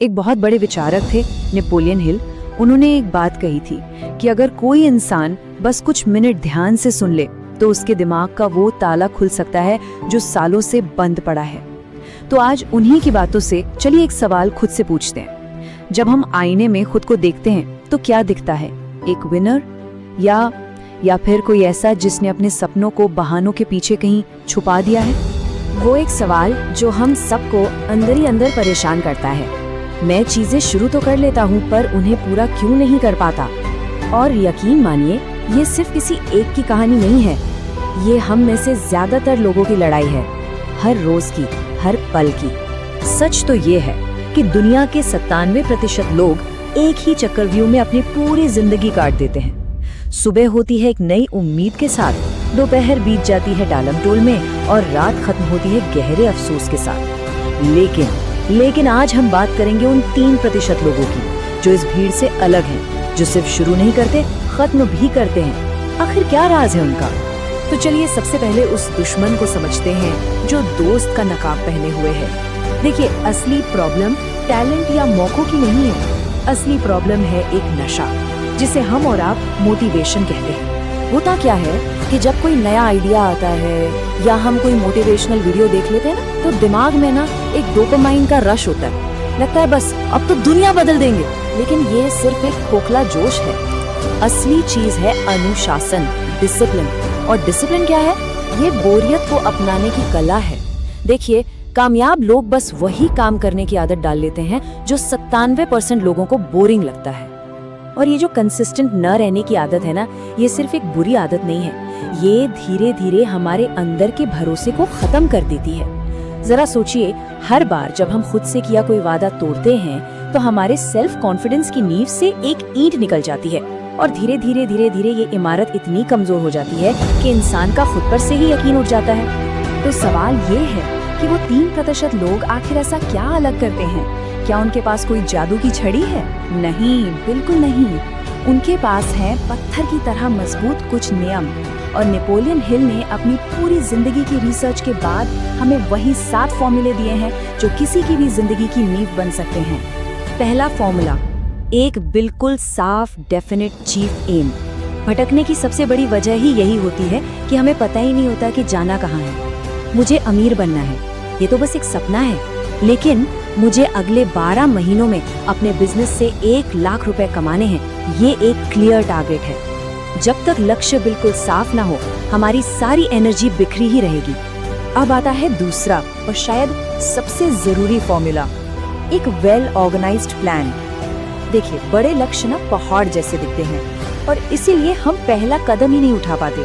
एक बहुत बड़े विचारक थे नेपोलियन हिल। उन्होंने एक बात कही थी कि अगर कोई इंसान बस कुछ मिनट ध्यान से सुन ले तो उसके दिमाग का वो ताला खुल सकता है जो सालों से बंद पड़ा है। तो आज उन्हीं की बातों से चलिए एक सवाल खुद से पूछते हैं। जब हम आईने में खुद को देखते हैं तो क्या दिखता है? एक विनर या फिर कोई ऐसा जिसने अपने सपनों को बहानों के पीछे कहीं छुपा दिया है? वो एक सवाल जो हम सबको अंदर ही अंदर परेशान करता है। मैं चीजें शुरू तो कर लेता हूँ पर उन्हें पूरा क्यों नहीं कर पाता। और यकीन मानिए ये सिर्फ किसी एक की कहानी नहीं है, ये हम में से ज्यादातर लोगों की लड़ाई है, हर रोज की, हर पल की। सच तो ये है कि दुनिया के 97% लोग एक ही चक्रव्यूह में अपनी पूरी जिंदगी काट देते हैं। सुबह होती है एक नई उम्मीद के साथ, दोपहर बीत जाती है टालम टोल में और रात खत्म होती है गहरे अफसोस के साथ। लेकिन आज हम बात करेंगे उन 3% लोगों की जो इस भीड़ से अलग हैं, जो सिर्फ शुरू नहीं करते, खत्म भी करते हैं। आखिर क्या राज है उनका? तो चलिए सबसे पहले उस दुश्मन को समझते हैं जो दोस्त का नकाब पहने हुए है। देखिए, असली प्रॉब्लम टैलेंट या मौकों की नहीं है, असली प्रॉब्लम है एक नशा जिसे हम और आप मोटिवेशन कहते हैं। होता क्या है कि जब कोई नया आइडिया आता है या हम कोई मोटिवेशनल वीडियो देख लेते हैं ना, तो दिमाग में ना एक डोपामाइन का रश होता है। लगता है बस अब तो दुनिया बदल देंगे। लेकिन ये सिर्फ एक खोखला जोश है। असली चीज है अनुशासन, डिसिप्लिन। और डिसिप्लिन क्या है? ये बोरियत को अपनाने की कला है। देखिए, कामयाब लोग बस वही काम करने की आदत डाल लेते हैं जो 97% लोगों को बोरिंग लगता है। और ये जो कंसिस्टेंट न रहने की आदत है ना, ये सिर्फ एक बुरी आदत नहीं है, ये धीरे धीरे हमारे अंदर के भरोसे को खत्म कर देती है। जरा सोचिए, हर बार जब हम खुद से किया कोई वादा तोड़ते हैं तो हमारे सेल्फ कॉन्फिडेंस की नींव से एक ईंट निकल जाती है और धीरे धीरे ये इमारत इतनी कमजोर हो जाती है कि इंसान का खुद पर से ही यकीन उठ जाता है। तो सवाल ये है कि वो 3% लोग आखिर ऐसा क्या अलग करते हैं? क्या उनके पास कोई जादू की छड़ी है? नहीं, बिल्कुल नहीं। उनके पास है पत्थर की तरह मजबूत कुछ नियम। और नेपोलियन हिल ने अपनी पूरी जिंदगी की रिसर्च के बाद हमें वही 7 फॉर्मूले दिए हैं जो किसी की भी जिंदगी की नींव बन सकते हैं। पहला फॉर्मूला, एक बिल्कुल साफ डेफिनेट चीफ एम। भटकने की सबसे बड़ी वजह ही यही होती है कि हमें पता ही नहीं होता कि जाना कहाँ है। मुझे अमीर बनना है, ये तो बस एक सपना है, लेकिन मुझे अगले 12 महीनों में अपने बिजनेस से 1 लाख रुपए कमाने हैं, ये एक क्लियर टारगेट है। जब तक लक्ष्य बिल्कुल साफ ना हो, हमारी सारी एनर्जी बिखरी ही रहेगी। अब आता है दूसरा और शायद सबसे जरूरी फॉर्मूला, एक वेल ऑर्गेनाइज्ड प्लान। देखिए, बड़े लक्ष्य ना पहाड़ जैसे दिखते हैं और इसीलिए हम पहला कदम ही नहीं उठा पाते।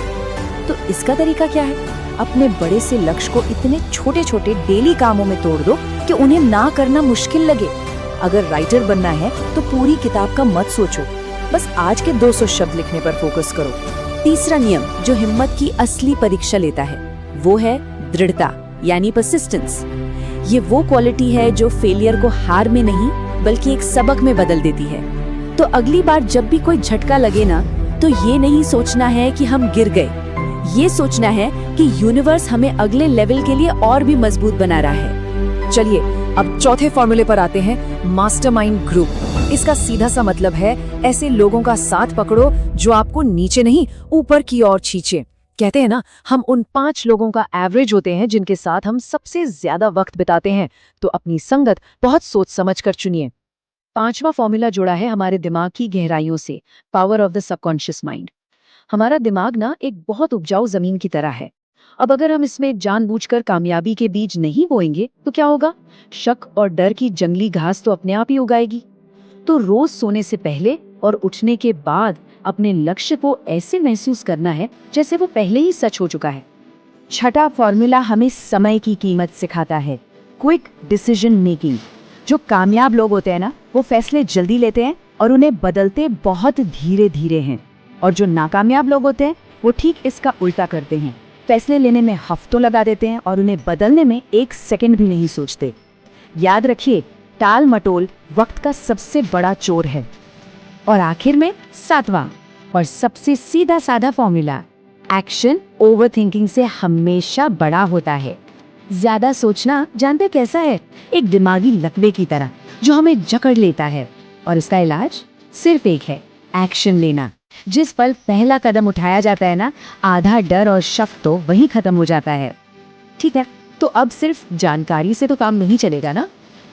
तो इसका तरीका क्या है? अपने बड़े से लक्ष्य को इतने छोटे छोटे डेली कामों में तोड़ दो कि उन्हें ना करना मुश्किल लगे। अगर राइटर बनना है तो पूरी किताब का मत सोचो, बस आज के 200 शब्द लिखने पर फोकस करो। तीसरा नियम जो हिम्मत की असली परीक्षा लेता है वो है दृढ़ता, यानी परसिस्टेंस। ये वो क्वालिटी है जो फेलियर को हार में नहीं बल्कि एक सबक में बदल देती है। तो अगली बार जब भी कोई झटका लगे ना, तो ये नहीं सोचना है कि हम गिर गए, ये सोचना है कि यूनिवर्स हमें अगले लेवल के लिए और भी मजबूत बना रहा है। चलिए अब चौथे फॉर्मूले पर आते हैं, मास्टरमाइंड ग्रुप। इसका सीधा सा मतलब है ऐसे लोगों का साथ पकड़ो जो आपको नीचे नहीं ऊपर की ओर खींचे। कहते हैं ना, हम उन 5 लोगों का एवरेज होते हैं जिनके साथ हम सबसे ज्यादा वक्त बिताते हैं। तो अपनी संगत बहुत सोच समझ कर चुनिए। 5वां फॉर्मूला जुड़ा है हमारे दिमाग की गहराइयों से, power of the subconscious mind. हमारा दिमाग ना एक बहुत उपजाऊ जमीन की तरह है। अब अगर हम इसमें जानबूझकर कामयाबी के बीज नहीं बोएंगे तो क्या होगा? शक और डर की जंगली घास तो अपने आप ही उगाएगी। तो रोज सोने से पहले और उठने के बाद अपने लक्ष्य को ऐसे महसूस करना है जैसे वो पहले ही सच हो चुका है। छठा फॉर्मूला हमें समय की कीमत सिखाता है, क्विक डिसीजन मेकिंग। जो कामयाब लोग होते हैं ना, वो फैसले जल्दी लेते हैं और उन्हें बदलते बहुत धीरे धीरे हैं। और जो नाकामयाब लोग होते हैं वो ठीक इसका उल्टा करते हैं, फैसले लेने में हफ्तों लगा देते हैं और उन्हें बदलने में 1 सेकंड भी नहीं सोचते। याद रखिए, टाल मटोल वक्त का सबसे बड़ा चोर है। और आखिर में 7वां और सबसे सीधा साधा फॉर्मूला, एक्शन ओवरथिंकिंग से हमेशा बड़ा होता है। ज्यादा सोचना जानते कैसा है? एक दिमागी लकवे की तरह। जो हमें जकड़ लेता है। और इसका इलाज सिर्फ एक है, एक्शन लेना। जिस पल पहला कदम उठाया जाता है ना, आधा डर और शक तो वहीं खत्म हो जाता है। ठीक है, तो अब सिर्फ जानकारी से तो काम नहीं चलेगा ना।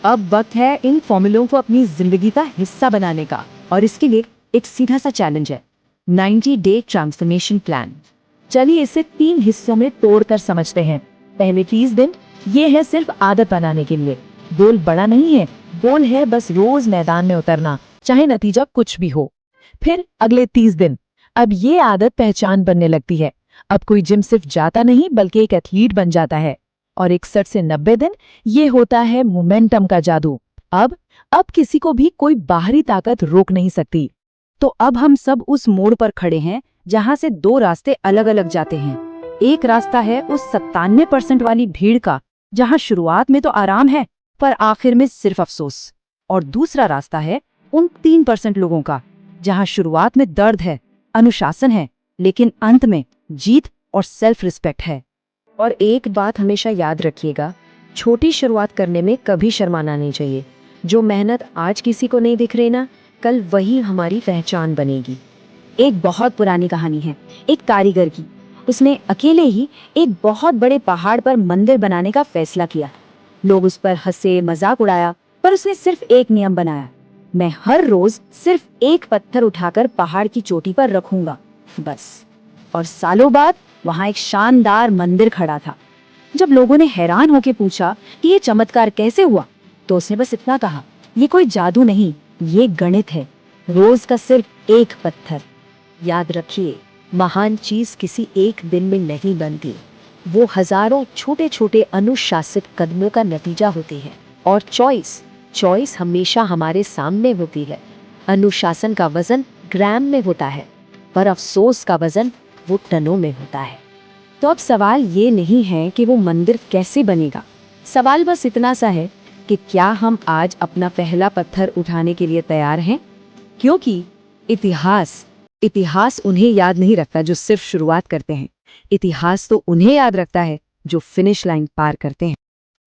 अब वक्त है इन फॉर्मूलों को अपनी जिंदगी का हिस्सा बनाने का। और इसके लिए एक सीधा सा चैलेंज है, 90 डे ट्रांसफॉर्मेशन प्लान। चलिए इसे 3 हिस्सों में तोड़कर समझते हैं। पहले 30 दिन, ये है सिर्फ आदत बनाने के लिए। गोल बड़ा नहीं है, गोल है बस रोज मैदान में उतरना, चाहे नतीजा कुछ भी हो। फिर अगले 30 दिन, अब ये आदत पहचान बनने लगती है। अब कोई जिम सिर्फ जाता नहीं बल्कि एक एथलीट बन जाता है। और 61 से 90 दिन, ये होता है मोमेंटम का जादू। अब किसी को भी कोई बाहरी ताकत रोक नहीं सकती। तो अब हम सब उस मोड़ पर खड़े हैं जहां से 2 रास्ते अलग अलग जाते हैं। एक रास्ता है उस 97% वाली भीड़ का, जहां शुरुआत में तो आराम है पर आखिर में सिर्फ अफसोस। और दूसरा रास्ता है उन 3% लोगों का, जहां शुरुआत में दर्द है, अनुशासन है, लेकिन अंत में जीत और सेल्फ रिस्पेक्ट है। और एक बात हमेशा याद रखिएगा, छोटी शुरुआत करने में कभी शर्माना नहीं चाहिए। जो मेहनत आज किसी को नहीं दिख रही ना, कल वही हमारी पहचान बनेगी। एक बहुत पुरानी कहानी है, एक कारीगर की। उसने अकेले ही एक बहुत बड़े पहाड़ पर मंदिर बनाने का फैसला किया। लोग उस पर हंसे, मजाक उड़ाया, पर उसने सिर्फ एक नियम बनाया, मैं हर रोज सिर्फ एक पत्थर उठाकर पहाड़ की चोटी पर रखूंगा, बस। और सालों बाद वहां एक शानदार मंदिर खड़ा था। जब लोगों ने हैरान होकर पूछा कि ये चमत्कार कैसे हुआ, तो उसने बस इतना कहा, ये कोई जादू नहीं, ये गणित है। रोज का सिर्फ एक पत्थर। याद रखिए, महान चीज किसी एक दिन में नहीं बनती, वो हजारों छोटे छोटे अनुशासित कदमों का नतीजा होती है। और चॉइस हमेशा हमारे सामने होती है। अनुशासन का वजन ग्राम में होता है, पर अफसोस का वजन वो टनों में होता है। तो अब सवाल ये नहीं है कि वो मंदिर कैसे बनेगा, सवाल बस इतना सा है कि क्या हम आज अपना पहला पत्थर उठाने के लिए तैयार हैं? क्योंकि इतिहास उन्हें याद नहीं रखता जो सिर्फ शुरुआत करते हैं। इतिहास तो उन्हें याद रखता है जो फिनिश लाइन पार करते हैं।